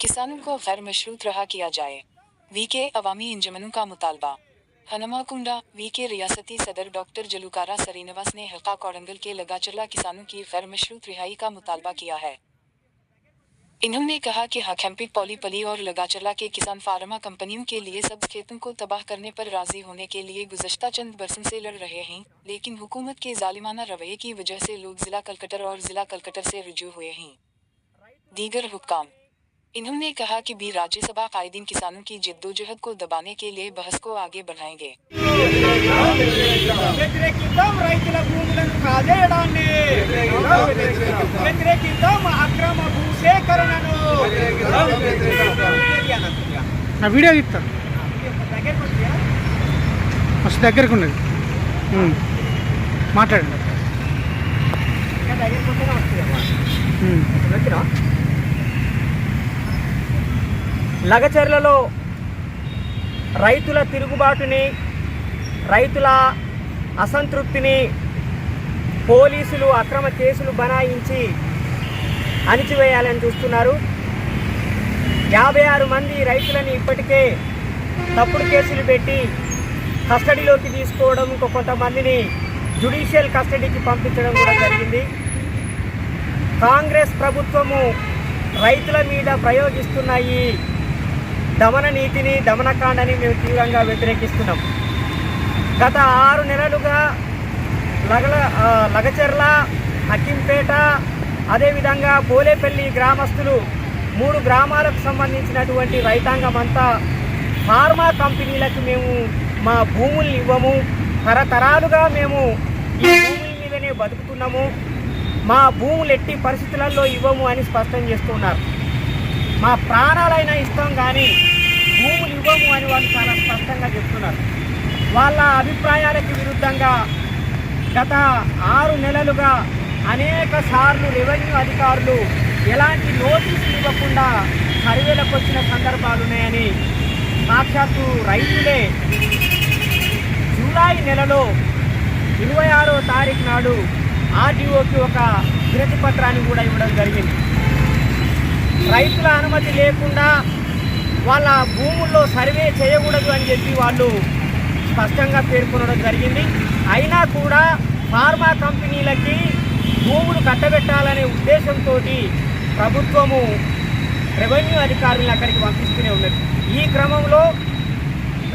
किसानों को गैर मशरूत रहा किया जाए। वीके अवामी इंजमनों का मुतालबा। हनुमाकुंडा वीके रियासती सदर डॉक्टर जलूकारा सरीनवास ने हल्का कोडंगल के लगाचर्ला किसानों की गैर मशरूत रिहाई का मुतालबा किया है। इन्होंने कहा कि हकम्पिक पॉलीपली और लगाचर्ला के किसान फार्मा कंपनियों के लिए सब्ज खेतों को तबाह करने पर राजी होने के लिए गुज़श्ता चंद बरसों से लड़ रहे हैं, लेकिन हुकूमत के जालिमाना रवैये की वजह से लोग जिला कलकटर और जिला कलकटर से रुजू हुए हैं। दीगर हुक्काम। इन्होंने कहा कि भी राज्यसभा कायदीन किसानों की जिद्दोजहद को दबाने के लिए बहस को आगे बढ़ाएंगे। వీడియో తీస్తా మస్తు దగ్గరకు ఉన్నది మాట్లాడండి. లగచర్లలో రైతుల తిరుగుబాటుని, రైతుల అసంతృప్తిని పోలీసులు అక్రమ కేసులు బనాయించి అణిచివేయాలని చూస్తున్నారు. 56 మంది రైతులని ఇప్పటికే తప్పుడు కేసులు పెట్టి కస్టడీలోకి తీసుకోవడం, కొంతమందిని జ్యుడిషియల్ కస్టడీకి పంపించడం కూడా జరిగింది. కాంగ్రెస్ ప్రభుత్వము రైతుల మీద ప్రయోగిస్తున్న ఈ దమన నీతిని, దమనకాండని మేము తీవ్రంగా వ్యతిరేకిస్తున్నాం. గత 6 నెలలుగా లగచర్ల, హకీంపేట, అదేవిధంగా పోలేపల్లి గ్రామస్తులు 3 గ్రామాలకు సంబంధించినటువంటి రైతాంగం అంతా ఫార్మా కంపెనీలకు మేము మా భూముల్ని ఇవ్వము, తరతరాలుగా మేము ఈ భూముల మీదనే బతుకుతున్నాము, మా భూములు ఎట్టి పరిస్థితులలో ఇవ్వము అని స్పష్టం చేస్తున్నారు. మా ప్రాణాలైనా ఇస్తాం కానీ భూములు ఇవ్వము అని వాళ్ళు చాలా స్పష్టంగా చెప్తున్నారు. వాళ్ళ అభిప్రాయాలకు విరుద్ధంగా గత 6 నెలలుగా అనేక సార్లు రెవెన్యూ అధికారులు ఎలాంటి నోటీసులు ఇవ్వకుండా సర్వేలకు వచ్చిన సందర్భాలు ఉన్నాయని సాక్షాత్తు రైతులే జూలై నెలలో 26వ తారీఖు నాడు ఆర్డీఓకి ఒక వినతి పత్రాన్ని కూడా ఇవ్వడం జరిగింది. రైతుల అనుమతి లేకుండా వాళ్ళ భూముల్లో సర్వే చేయకూడదు అని చెప్పి వాళ్ళు స్పష్టంగా పేర్కొనడం జరిగింది. అయినా కూడా ఫార్మా కంపెనీలకి భూములు కట్టబెట్టాలనే ఉద్దేశంతో ప్రభుత్వము రెవెన్యూ అధికారులను అక్కడికి పంపిస్తూనే ఉన్నది. ఈ క్రమంలో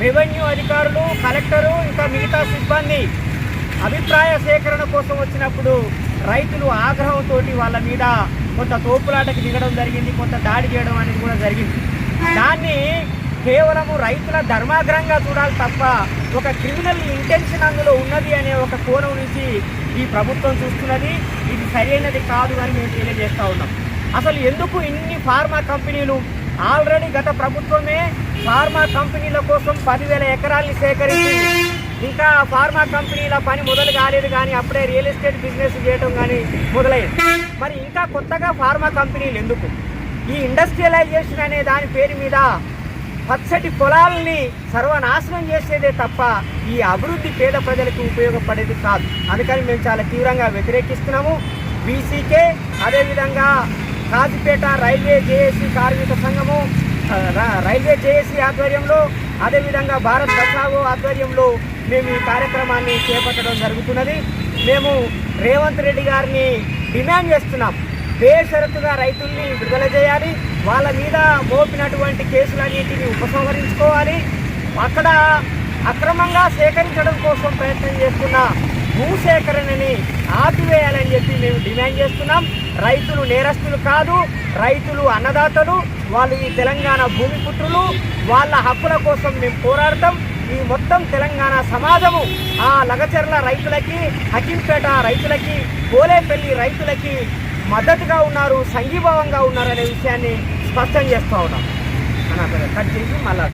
రెవెన్యూ అధికారులు, కలెక్టరు, ఇంకా మిగతా సిబ్బంది అభిప్రాయ సేకరణ కోసం వచ్చినప్పుడు రైతులు ఆగ్రహంతో వాళ్ళ మీద కొంత తోపులాటకి దిగడం జరిగింది, కొంత దాడి చేయడం అనేది కూడా జరిగింది. దాన్ని కేవలము రైతుల ధర్మాగ్రంగా చూడాలి తప్ప ఒక క్రిమినల్ ఇంటెన్షన్ అందులో ఉన్నది అనే ఒక కోణం నుంచి ఈ ప్రభుత్వం చూస్తున్నది. ఇది సరైనది కాదు అని మేము తెలియజేస్తూ ఉన్నాం. అసలు ఎందుకు ఇన్ని ఫార్మా కంపెనీలు? ఆల్రెడీ గత ప్రభుత్వమే ఫార్మా కంపెనీల కోసం 10,000 ఎకరాల్ని సేకరించింది. ఇంకా ఫార్మా కంపెనీల పని మొదలు కాలేదు కానీ అప్పుడే రియల్ ఎస్టేట్ బిజినెస్ చేయడం కానీ మొదలైంది. మరి ఇంకా కొత్తగా ఫార్మా కంపెనీలు ఎందుకు? ఈ ఇండస్ట్రియలైజేషన్ అనే దాని పేరు మీద పచ్చటి పొలాలని సర్వనాశనం చేసేదే తప్ప ఈ అభివృద్ధి పేద ప్రజలకు ఉపయోగపడేది కాదు. అందుకని మేము చాలా తీవ్రంగా వ్యతిరేకిస్తున్నాము. బీసీకే, అదేవిధంగా కాజీపేట రైల్వే జేఏసీ కార్మిక సంఘము, రైల్వే జేఏసీ ఆధ్వర్యంలో, అదేవిధంగా భారత్ బచావో ఆధ్వర్యంలో మేము ఈ కార్యక్రమాన్ని చేపట్టడం జరుగుతున్నది. మేము రేవంత్ రెడ్డి గారిని డిమాండ్ చేస్తున్నాం, బేషరతుగా రైతుల్ని విడుదల చేయాలి, వాళ్ళ మీద మోపినటువంటి కేసులన్నింటినీ ఉపసంహరించుకోవాలి, అక్కడ అక్రమంగా సేకరించడం కోసం ప్రయత్నం చేస్తున్న భూసేకరణని ఆపివేయాలని చెప్పి మేము డిమాండ్ చేస్తున్నాం. రైతులు నేరస్తులు కాదు, రైతులు అన్నదాతలు, వాళ్ళు ఈ తెలంగాణ భూమిపుత్రులు, వాళ్ళ హక్కుల కోసం మేము పోరాడతాం. ఈ మొత్తం తెలంగాణ సమాజము ఆ లగచర్ల రైతులకి, హకీంపేట రైతులకి, పోలేపల్లి రైతులకి మద్దతుగా ఉన్నారు, సంఘీభావంగా ఉన్నారు అనే విషయాన్ని స్పష్టం చేస్తూ ఉన్నాం. కట్ చేసి మళ్ళా